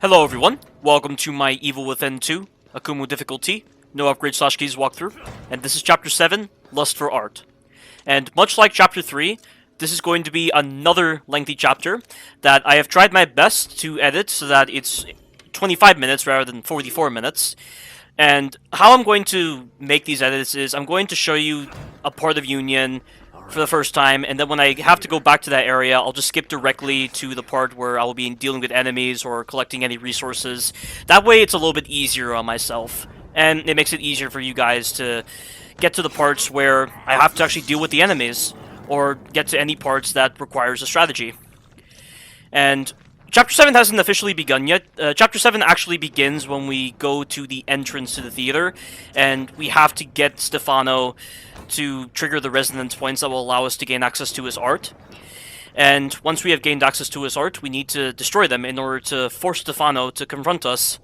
Hello everyone, welcome to my Evil Within 2, Akumu difficulty, no upgrade / keys walkthrough, and this is Chapter 7, Lust for Art. And much like Chapter 3, this is going to be another lengthy chapter that I have tried my best to edit so that it's 25 minutes rather than 44 minutes. And how I'm going to make these edits is I'm going to show you a part of Union for the first time, and then when I have to go back to that area, I'll just skip directly to the part where I will be dealing with enemies or collecting any resources. That way it's a little bit easier on myself, and it makes it easier for you guys to get to the parts where I have to actually deal with the enemies, or get to any parts that requires a strategy. And Chapter 7 hasn't officially begun yet. Chapter 7 actually begins when we go to the entrance to the theater, and we have to get Stefano to trigger the resonance points that will allow us to gain access to his art. And once we have gained access to his art, we need to destroy them in order to force Stefano to confront us.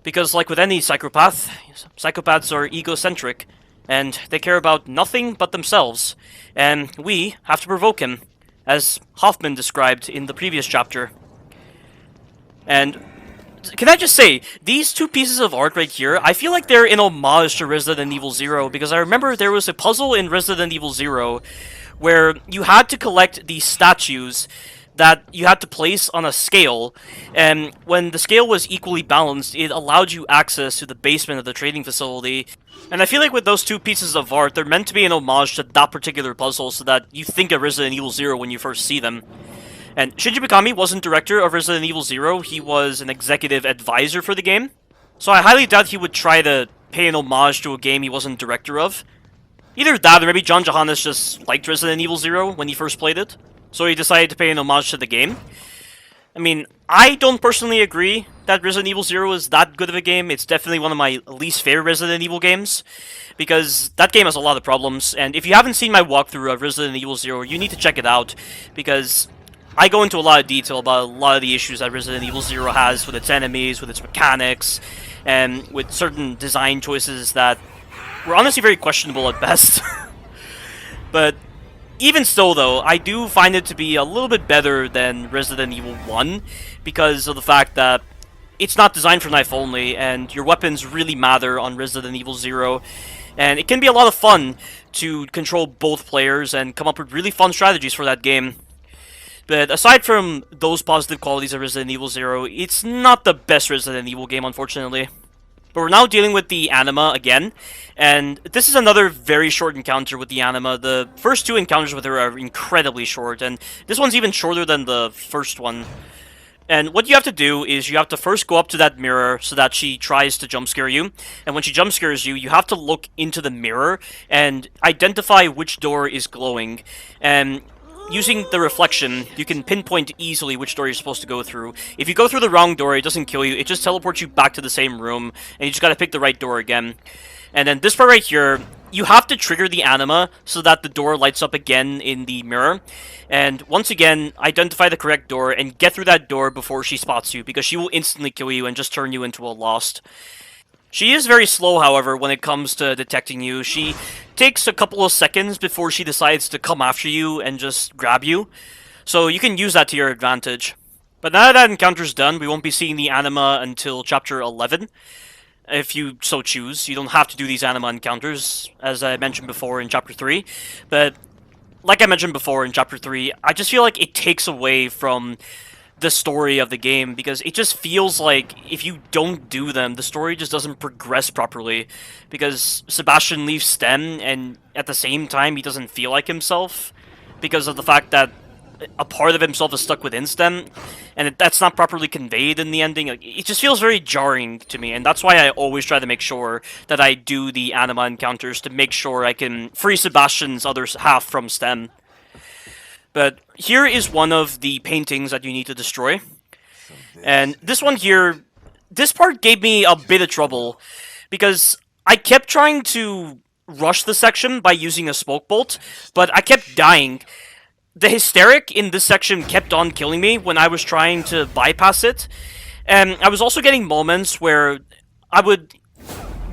Because like with any psychopath, psychopaths are egocentric, and they care about nothing but themselves, and we have to provoke him, as Hoffman described in the previous chapter. And can I just say, these two pieces of art right here, I feel like they're an homage to Resident Evil 0, because I remember there was a puzzle in Resident Evil 0 where you had to collect these statues that you had to place on a scale, and when the scale was equally balanced, it allowed you access to the basement of the trading facility. And I feel like with those two pieces of art, they're meant to be an homage to that particular puzzle so that you think of Resident Evil 0 when you first see them. And Shinji Mikami wasn't director of Resident Evil 0, he was an executive advisor for the game. So I highly doubt he would try to pay an homage to a game he wasn't director of. Either that, or maybe John Johannes just liked Resident Evil 0 when he first played it, so he decided to pay an homage to the game. I mean, I don't personally agree that Resident Evil 0 is that good of a game. It's definitely one of my least favorite Resident Evil games, because that game has a lot of problems, and if you haven't seen my walkthrough of Resident Evil 0, you need to check it out, because I go into a lot of detail about a lot of the issues that Resident Evil 0 has with its enemies, with its mechanics, and with certain design choices that were honestly very questionable at best. But even still, though, I do find it to be a little bit better than Resident Evil 1, because of the fact that it's not designed for knife only, and your weapons really matter on Resident Evil 0, and it can be a lot of fun to control both players and come up with really fun strategies for that game. But aside from those positive qualities of Resident Evil 0, it's not the best Resident Evil game, unfortunately. But we're now dealing with the Anima again, and this is another very short encounter with the Anima. The first two encounters with her are incredibly short, and this one's even shorter than the first one. And what you have to do is you have to first go up to that mirror so that she tries to jump scare you. And when she jump scares you, you have to look into the mirror and identify which door is glowing. And using the reflection, you can pinpoint easily which door you're supposed to go through. If you go through the wrong door, it doesn't kill you, it just teleports you back to the same room, and you just gotta pick the right door again. And then this part right here, you have to trigger the anima so that the door lights up again in the mirror. And once again, identify the correct door and get through that door before she spots you, because she will instantly kill you and just turn you into a lost. She is very slow, however, when it comes to detecting you. She takes a couple of seconds before she decides to come after you and just grab you. So you can use that to your advantage. But now that encounter's done, we won't be seeing the anima until Chapter 11. If you so choose. You don't have to do these anima encounters, as I mentioned before in Chapter 3. But like I mentioned before in Chapter 3, I just feel like it takes away from the story of the game, because it just feels like if you don't do them, the story just doesn't progress properly, because Sebastian leaves STEM, and at the same time he doesn't feel like himself, because of the fact that a part of himself is stuck within STEM, and that's not properly conveyed in the ending. Like, it just feels very jarring to me, and that's why I always try to make sure that I do the anima encounters to make sure I can free Sebastian's other half from STEM. But here is one of the paintings that you need to destroy. And this one here, this part gave me a bit of trouble, because I kept trying to rush the section by using a smoke bolt, but I kept dying. The hysteric in this section kept on killing me when I was trying to bypass it. And I was also getting moments where I would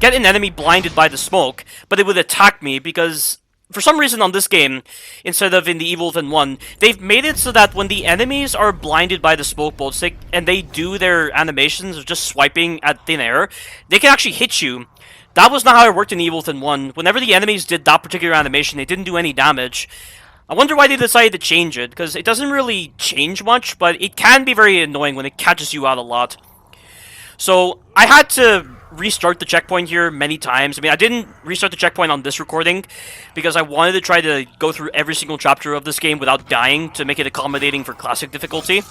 get an enemy blinded by the smoke, but it would attack me because for some reason on this game, instead of in the Evil Within 1, they've made it so that when the enemies are blinded by the smoke bolts, and they do their animations of just swiping at thin air, they can actually hit you. That was not how it worked in Evil Within 1. Whenever the enemies did that particular animation, they didn't do any damage. I wonder why they decided to change it, because it doesn't really change much, but it can be very annoying when it catches you out a lot. So, I had to restart the checkpoint here many times. I mean, I didn't restart the checkpoint on this recording because I wanted to try to go through every single chapter of this game without dying to make it accommodating for classic difficulty.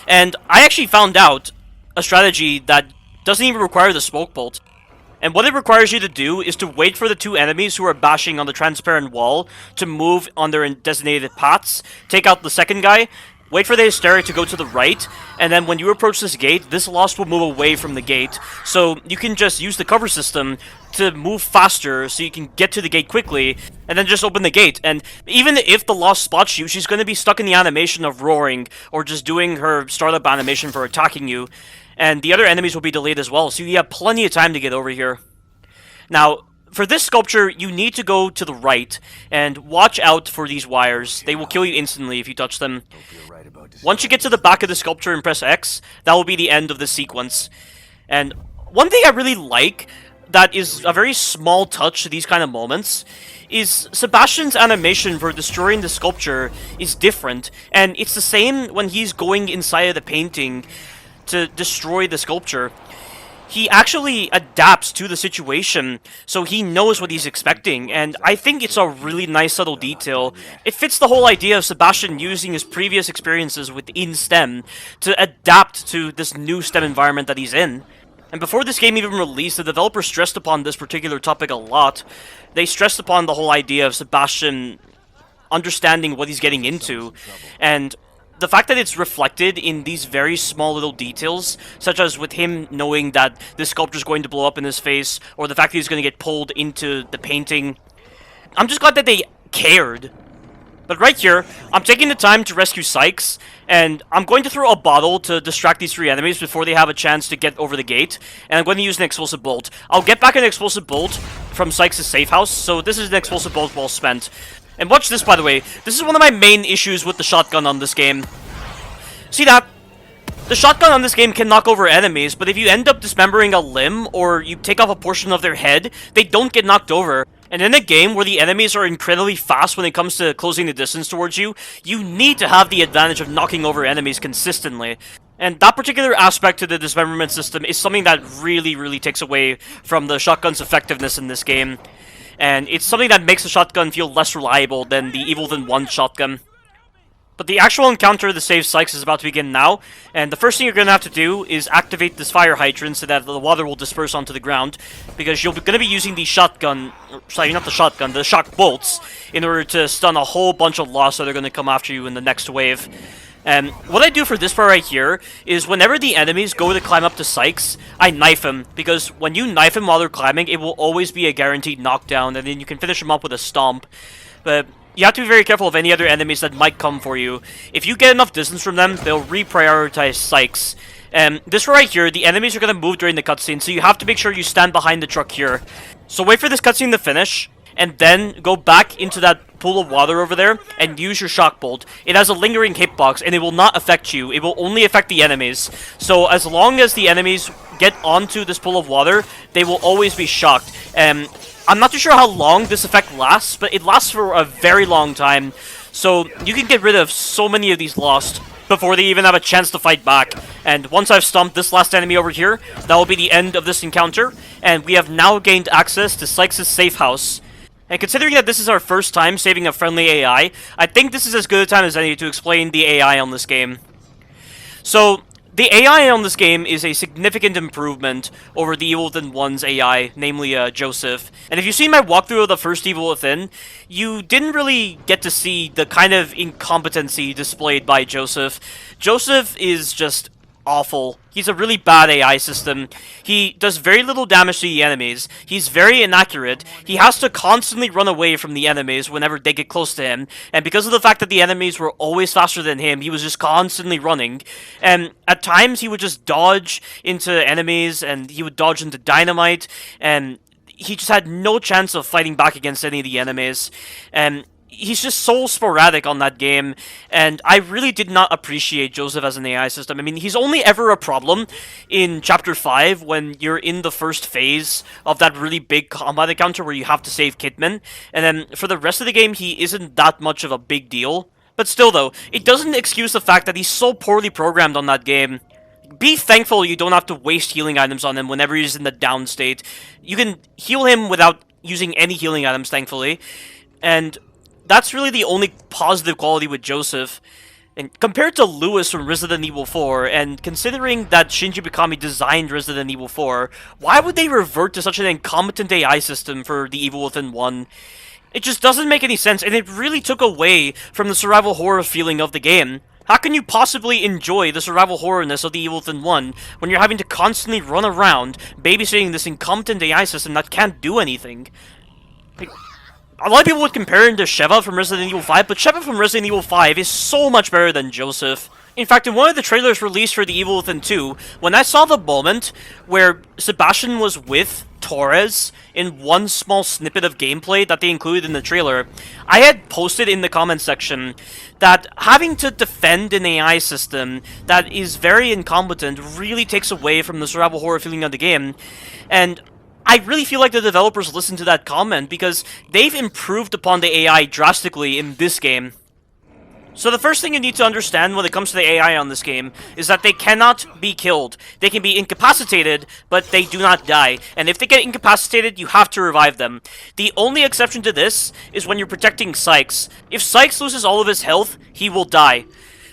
And I actually found out a strategy that doesn't even require the smoke bolt. And what it requires you to do is to wait for the two enemies who are bashing on the transparent wall to move on their designated paths, take out the second guy, wait for the hysteria to go to the right, and then when you approach this gate, this Lost will move away from the gate. So you can just use the cover system to move faster so you can get to the gate quickly, and then just open the gate. And even if the Lost spots you, she's going to be stuck in the animation of roaring, or just doing her startup animation for attacking you. And the other enemies will be delayed as well, so you have plenty of time to get over here. Now, for this sculpture, you need to go to the right, and watch out for these wires. They will kill you instantly if you touch them. Once you get to the back of the sculpture and press X, that will be the end of the sequence. And one thing I really like, that is a very small touch to these kind of moments, is Sebastian's animation for destroying the sculpture is different, and it's the same when he's going inside of the painting to destroy the sculpture. He actually adapts to the situation, so he knows what he's expecting, and I think it's a really nice subtle detail. It fits the whole idea of Sebastian using his previous experiences within STEM to adapt to this new STEM environment that he's in. And before this game even released, the developers stressed upon this particular topic a lot. They stressed upon the whole idea of Sebastian understanding what he's getting into, and the fact that it's reflected in these very small little details, such as with him knowing that this sculpture is going to blow up in his face, or the fact that he's going to get pulled into the painting. I'm just glad that they cared. But right here, I'm taking the time to rescue Sykes, and I'm going to throw a bottle to distract these three enemies before they have a chance to get over the gate, and I'm going to use an explosive bolt. I'll get back an explosive bolt from Sykes' safe house, so this is an explosive bolt well spent. And watch this, by the way. This is one of my main issues with the shotgun on this game. See that? The shotgun on this game can knock over enemies, but if you end up dismembering a limb, or you take off a portion of their head, they don't get knocked over. And in a game where the enemies are incredibly fast when it comes to closing the distance towards you, you need to have the advantage of knocking over enemies consistently. And that particular aspect to the dismemberment system is something that really, really takes away from the shotgun's effectiveness in this game. And it's something that makes the shotgun feel less reliable than the Evil Within 1 shotgun. But the actual encounter to save Sykes is about to begin now, and the first thing you're going to have to do is activate this fire hydrant so that the water will disperse onto the ground, because you're going to be using the shotgun, sorry, not the shotgun, the shock bolts, in order to stun a whole bunch of Lost that are going to come after you in the next wave. And what I do for this part right here is whenever the enemies go to climb up to Sykes, I knife him, because when you knife him while they're climbing, it will always be a guaranteed knockdown, and then you can finish him up with a stomp. But you have to be very careful of any other enemies that might come for you. If you get enough distance from them, they'll reprioritize Sykes. This right here, the enemies are going to move during the cutscene, so you have to make sure you stand behind the truck here. So wait for this cutscene to finish, and then go back into that pool of water over there and use your shock bolt. It has a lingering hitbox, and it will not affect you. It will only affect the enemies. So as long as the enemies get onto this pool of water, they will always be shocked. I'm not too sure how long this effect lasts, but it lasts for a very long time. So you can get rid of so many of these Lost before they even have a chance to fight back. And once I've stomped this last enemy over here, that will be the end of this encounter. And we have now gained access to Sykes' safe house. And considering that this is our first time saving a friendly AI, I think this is as good a time as any to explain the AI on this game. So, the AI on this game is a significant improvement over the Evil Within 1's AI, namely Joseph. And if you've seen my walkthrough of the first Evil Within, you didn't really get to see the kind of incompetency displayed by Joseph. Joseph is just awful. He's a really bad AI system. He does very little damage to the enemies. He's very inaccurate. He has to constantly run away from the enemies whenever they get close to him. And because of the fact that the enemies were always faster than him, he was just constantly running. And at times he would just dodge into enemies, and he would dodge into dynamite, and he just had no chance of fighting back against any of the enemies. And he's just so sporadic on that game, and I really did not appreciate Joseph as an AI system. I mean, he's only ever a problem in Chapter 5 when you're in the first phase of that really big combat encounter where you have to save Kidman, and then for the rest of the game, he isn't that much of a big deal. But still, though, it doesn't excuse the fact that he's so poorly programmed on that game. Be thankful you don't have to waste healing items on him whenever he's in the down state. You can heal him without using any healing items, thankfully. And that's really the only positive quality with Joseph. And compared to Lewis from Resident Evil 4, and considering that Shinji Mikami designed Resident Evil 4, why would they revert to such an incompetent AI system for The Evil Within 1? It just doesn't make any sense, and it really took away from the survival horror feeling of the game. How can you possibly enjoy the survival horrorness of The Evil Within 1 when you're having to constantly run around babysitting this incompetent AI system that can't do anything? Like, a lot of people would compare him to Sheva from Resident Evil 5, but Sheva from Resident Evil 5 is so much better than Joseph. In fact, in one of the trailers released for The Evil Within 2, when I saw the moment where Sebastian was with Torres in one small snippet of gameplay that they included in the trailer, I had posted in the comment section that having to defend an AI system that is very incompetent really takes away from the survival horror feeling of the game, and I really feel like the developers listened to that comment because they've improved upon the AI drastically in this game. So the first thing you need to understand when it comes to the AI on this game is that they cannot be killed. They can be incapacitated, but they do not die. And if they get incapacitated, you have to revive them. The only exception to this is when you're protecting Sykes. If Sykes loses all of his health, he will die.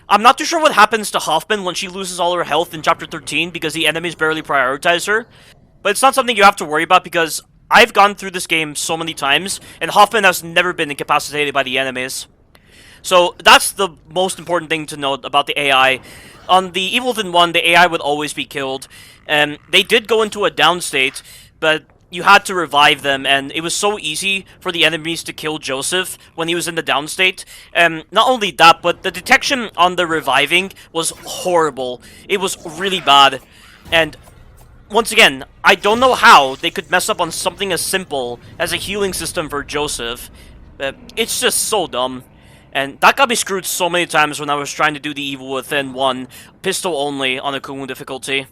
I'm not too sure what happens to Hoffman when she loses all her health in Chapter 13 because the enemies barely prioritize her. But it's not something you have to worry about because I've gone through this game so many times, and Hoffman has never been incapacitated by the enemies. So that's the most important thing to note about the AI. On the Evil Within 1, the AI would always be killed. And they did go into a down state, but you had to revive them, and it was so easy for the enemies to kill Joseph when he was in the down state. Not only that, but the detection on the reviving was horrible. It was really bad. And once again, I don't know how they could mess up on something as simple as a healing system for Joseph. It's just so dumb. And that got me screwed so many times when I was trying to do the Evil Within 1 pistol only on Akumu difficulty.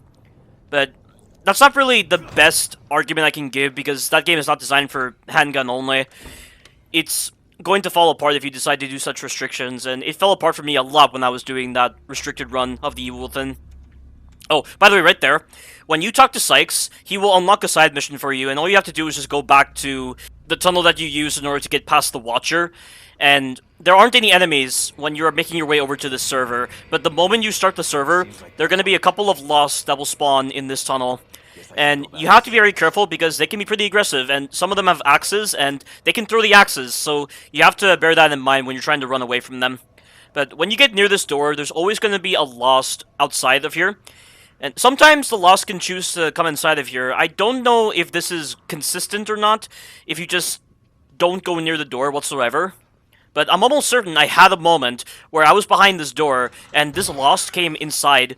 But that's not really the best argument I can give because that game is not designed for handgun only. It's going to fall apart if you decide to do such restrictions, and it fell apart for me a lot when I was doing that restricted run of the Evil Within. Oh, by the way, right there, when you talk to Sykes, he will unlock a side mission for you, and all you have to do is just go back to the tunnel that you used in order to get past the Watcher. And there aren't any enemies when you're making your way over to this server, but the moment you start the server, there are going to be a couple of Lost that will spawn in this tunnel. And you have to be very careful because they can be pretty aggressive, and some of them have axes, and they can throw the axes, so you have to bear that in mind when you're trying to run away from them. But when you get near this door, there's always going to be a Lost outside of here. And sometimes the Lost can choose to come inside of here. I don't know if this is consistent or not, if you just don't go near the door whatsoever. But I'm almost certain I had a moment where I was behind this door, and this Lost came inside.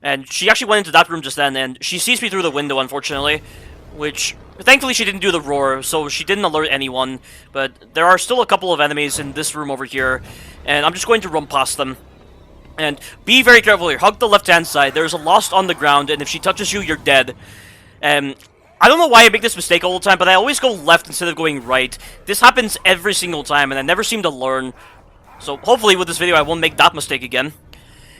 And she actually went into that room just then, and she sees me through the window, unfortunately. Which, thankfully she didn't do the roar, so she didn't alert anyone. But there are still a couple of enemies in this room over here, and I'm just going to run past them. And be very careful here. Hug the left-hand side. There's a Lost on the ground, and if she touches you, you're dead. I don't know why I make this mistake all the time, but I always go left instead of going right. This happens every single time, and I never seem to learn. So hopefully with this video, I won't make that mistake again.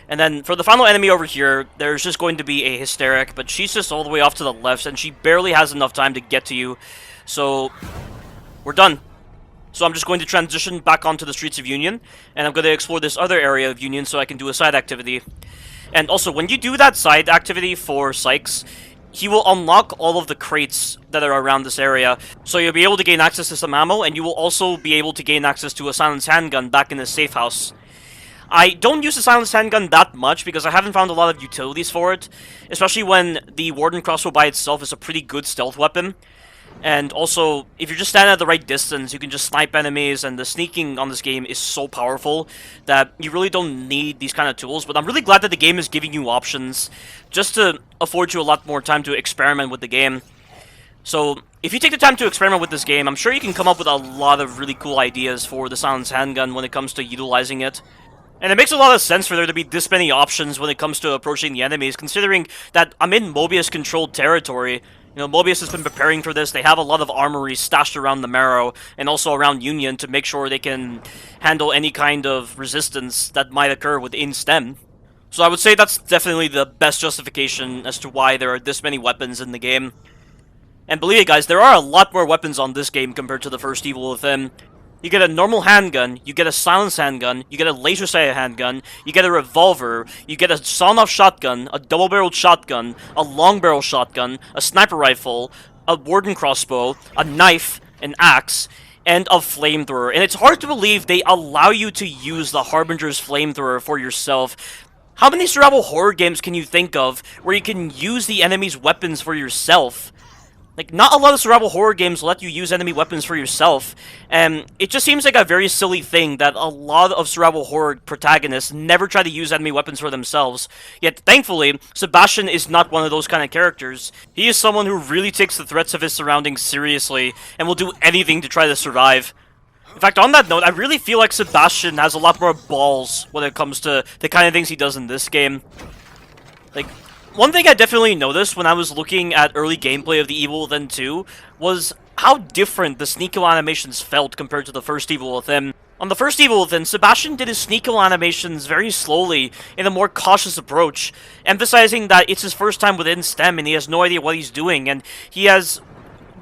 And then for the final enemy over here, there's just going to be a Hysteric, but she's just all the way off to the left, and she barely has enough time to get to you. So we're done. So I'm just going to transition back onto the streets of Union, and I'm going to explore this other area of Union so I can do a side activity. And also, when you do that side activity for Sykes, he will unlock all of the crates that are around this area. So you'll be able to gain access to some ammo, and you will also be able to gain access to a silenced handgun back in the safe house. I don't use the silenced handgun that much because I haven't found a lot of utilities for it, especially when the Warden crossbow by itself is a pretty good stealth weapon. And also, if you're just standing at the right distance, you can just snipe enemies, and the sneaking on this game is so powerful that you really don't need these kind of tools. But I'm really glad that the game is giving you options just to afford you a lot more time to experiment with the game. So, if you take the time to experiment with this game, I'm sure you can come up with a lot of really cool ideas for the silenced handgun when it comes to utilizing it. And it makes a lot of sense for there to be this many options when it comes to approaching the enemies, considering that I'm in Mobius-controlled territory. You know, Mobius has been preparing for this. They have a lot of armory stashed around the Marrow, and also around Union to make sure they can handle any kind of resistance that might occur within STEM. So I would say that's definitely the best justification as to why there are this many weapons in the game. And believe it, guys, there are a lot more weapons on this game compared to the first Evil Within. You get a normal handgun, you get a silenced handgun, you get a laser-sighted handgun, you get a revolver, you get a sawn-off shotgun, a double-barreled shotgun, a long-barrel shotgun, a sniper rifle, a warden crossbow, a knife, an axe, and a flamethrower. And it's hard to believe they allow you to use the Harbinger's flamethrower for yourself. How many survival horror games can you think of where you can use the enemy's weapons for yourself? Like, not a lot of survival horror games let you use enemy weapons for yourself, and it just seems like a very silly thing that a lot of survival horror protagonists never try to use enemy weapons for themselves. Yet, thankfully, Sebastian is not one of those kind of characters. He is someone who really takes the threats of his surroundings seriously, and will do anything to try to survive. In fact, on that note, I really feel like Sebastian has a lot more balls when it comes to the kind of things he does in this game. Like, one thing I definitely noticed when I was looking at early gameplay of the Evil Within 2 was how different the sneak kill animations felt compared to the first Evil Within. On the first Evil Within, Sebastian did his sneak kill animations very slowly in a more cautious approach, emphasizing that it's his first time within STEM and he has no idea what he's doing, and he has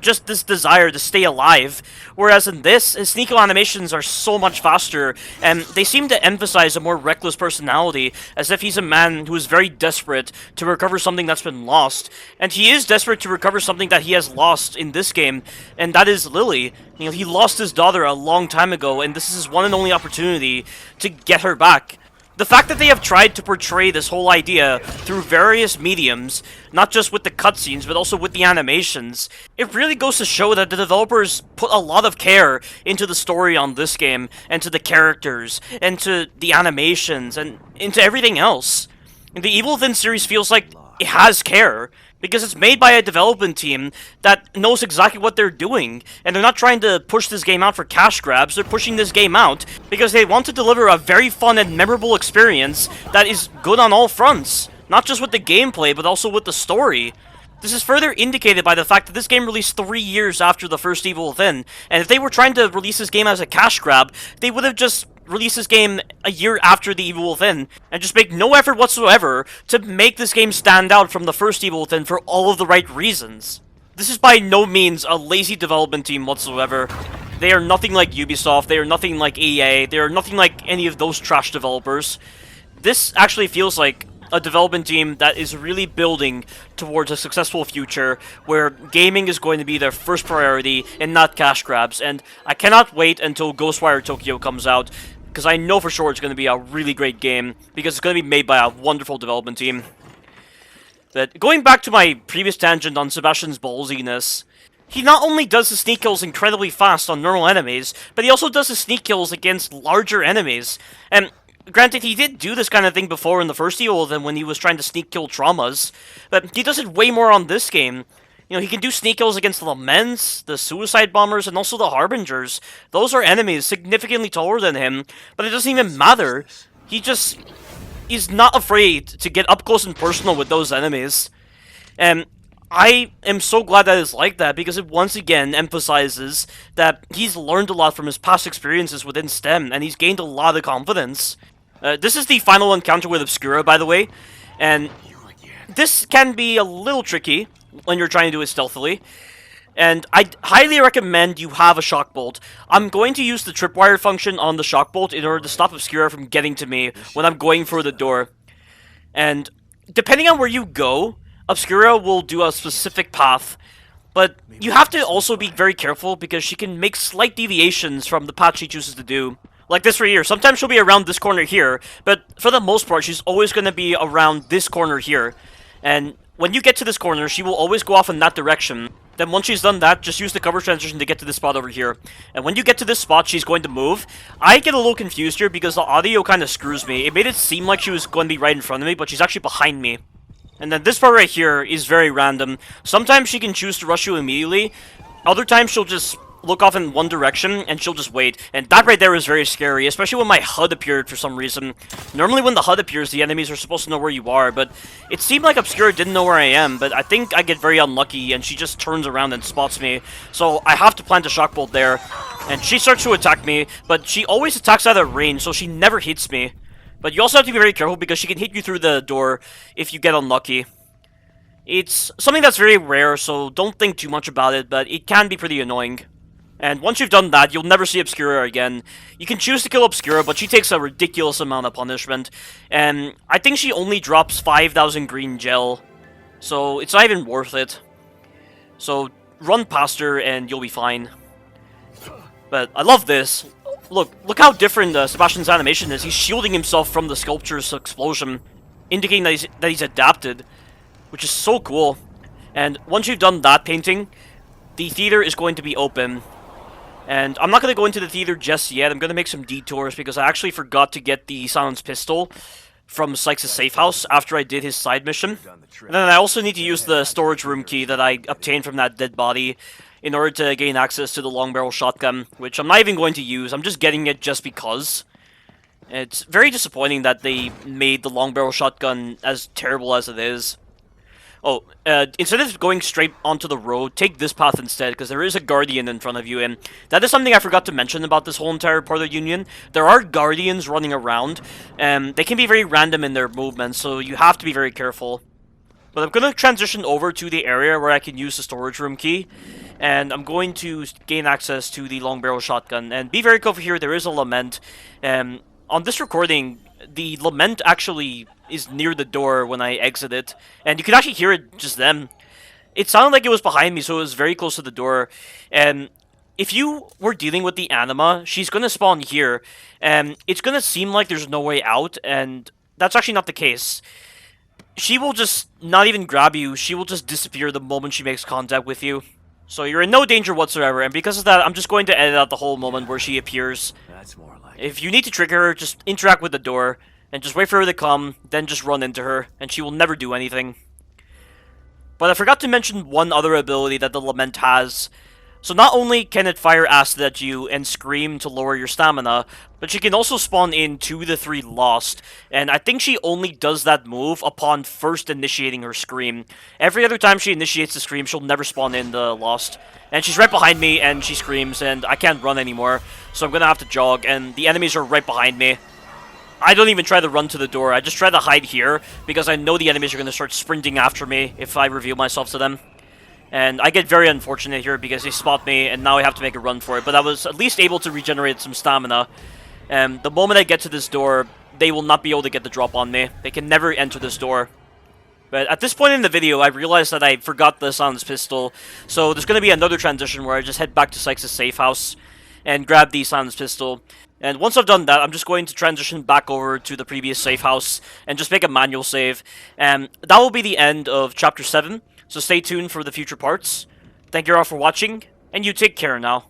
just this desire to stay alive, whereas in this, his sneak kill animations are so much faster, and they seem to emphasize a more reckless personality, as if he's a man who is very desperate to recover something that's been lost. And he is desperate to recover something that he has lost in this game, and that is Lily. You know, he lost his daughter a long time ago, and this is his one and only opportunity to get her back. The fact that they have tried to portray this whole idea through various mediums, not just with the cutscenes, but also with the animations, it really goes to show that the developers put a lot of care into the story on this game, and to the characters, and to the animations, and into everything else. And the Evil Within series feels like it has care, because it's made by a development team that knows exactly what they're doing, and they're not trying to push this game out for cash grabs, they're pushing this game out because they want to deliver a very fun and memorable experience that is good on all fronts, not just with the gameplay, but also with the story. This is further indicated by the fact that this game released 3 years after the first Evil Within, and if they were trying to release this game as a cash grab, they would have just release this game a year after the Evil Within, and just make no effort whatsoever to make this game stand out from the first Evil Within for all of the right reasons. This is by no means a lazy development team whatsoever. They are nothing like Ubisoft, they are nothing like EA, they are nothing like any of those trash developers. This actually feels like a development team that is really building towards a successful future where gaming is going to be their first priority and not cash grabs, and I cannot wait until Ghostwire Tokyo comes out, because I know for sure it's going to be a really great game, because it's going to be made by a wonderful development team. But going back to my previous tangent on Sebastian's ballsiness, he not only does his sneak kills incredibly fast on normal enemies, but he also does his sneak kills against larger enemies. And granted, he did do this kind of thing before in the first Evil Within when he was trying to sneak kill traumas, but he does it way more on this game. You know, he can do sneak kills against the Laments, the Suicide Bombers, and also the Harbingers. Those are enemies significantly taller than him, but it doesn't even matter. He's not afraid to get up close and personal with those enemies. And I am so glad that it's like that, because it once again emphasizes that he's learned a lot from his past experiences within STEM, and he's gained a lot of confidence. This is the final encounter with Obscura, by the way, and this can be a little tricky when you're trying to do it stealthily, and I highly recommend you have a shock bolt. I'm going to use the tripwire function on the shock bolt in order to stop Obscura from getting to me when I'm going for the door. And depending on where you go, Obscura will do a specific path, but you have to also be very careful because she can make slight deviations from the path she chooses to do. Like this right here. Sometimes she'll be around this corner here, but for the most part, she's always going to be around this corner here. And when you get to this corner, she will always go off in that direction. Then once she's done that, just use the cover transition to get to this spot over here. And when you get to this spot, she's going to move. I get a little confused here because the audio kind of screws me. It made it seem like she was going to be right in front of me, but she's actually behind me. And then this part right here is very random. Sometimes she can choose to rush you immediately. Other times she'll just look off in one direction and she'll just wait. And that right there is very scary, especially when my HUD appeared for some reason. Normally when the HUD appears, the enemies are supposed to know where you are, but it seemed like Obscura didn't know where I am, but I think I get very unlucky and she just turns around and spots me. So I have to plant a shock bolt there. And she starts to attack me, but she always attacks out of range, so she never hits me. But you also have to be very careful because she can hit you through the door if you get unlucky. It's something that's very rare, so don't think too much about it, but it can be pretty annoying. And once you've done that, you'll never see Obscura again. You can choose to kill Obscura, but she takes a ridiculous amount of punishment. And I think she only drops 5,000 green gel, so it's not even worth it. So run past her and you'll be fine. But I love this. Look how different Sebastian's animation is. He's shielding himself from the sculpture's explosion, indicating that he's adapted, which is so cool. And once you've done that painting, the theater is going to be open. And I'm not going to go into the theater just yet. I'm going to make some detours because I actually forgot to get the silenced pistol from Sykes' safe house after I did his side mission. And then I also need to use the storage room key that I obtained from that dead body in order to gain access to the long barrel shotgun, which I'm not even going to use. I'm just getting it just because. It's very disappointing that they made the long barrel shotgun as terrible as it is. Oh, instead of going straight onto the road, take this path instead, because there is a guardian in front of you, and that is something I forgot to mention about this whole entire part of the Union. There are guardians running around, and they can be very random in their movements, so you have to be very careful. But I'm going to transition over to the area where I can use the storage room key, and I'm going to gain access to the long barrel shotgun. And be very careful here, there is a lament. On this recording, the lament actually is near the door when I exit it, and you can actually hear it just then. It sounded like it was behind me, so it was very close to the door. And if you were dealing with the anima, she's going to spawn here, and it's going to seem like there's no way out, and that's actually not the case. She will just not even grab you, she will just disappear the moment she makes contact with you. So you're in no danger whatsoever, and because of that, I'm just going to edit out the whole moment where she appears. That's more like If you need to trigger her, just interact with the door, and just wait for her to come, then just run into her, and she will never do anything. But I forgot to mention one other ability that the Lament has. So not only can it fire acid at you and scream to lower your stamina, but she can also spawn in 2 to 3 Lost, and I think she only does that move upon first initiating her scream. Every other time she initiates the scream, she'll never spawn in the Lost. And she's right behind me, and she screams, and I can't run anymore, so I'm gonna have to jog, and the enemies are right behind me. I don't even try to run to the door, I just try to hide here, because I know the enemies are gonna start sprinting after me if I reveal myself to them. And I get very unfortunate here because they spot me, and now I have to make a run for it. But I was at least able to regenerate some stamina. And the moment I get to this door, they will not be able to get the drop on me. They can never enter this door. But at this point in the video, I realized that I forgot the silenced pistol. So there's going to be another transition where I just head back to Sykes' safe house and grab the silenced pistol. And once I've done that, I'm just going to transition back over to the previous safe house and just make a manual save. And that will be the end of Chapter 7. So stay tuned for the future parts. Thank you all for watching, and you take care now.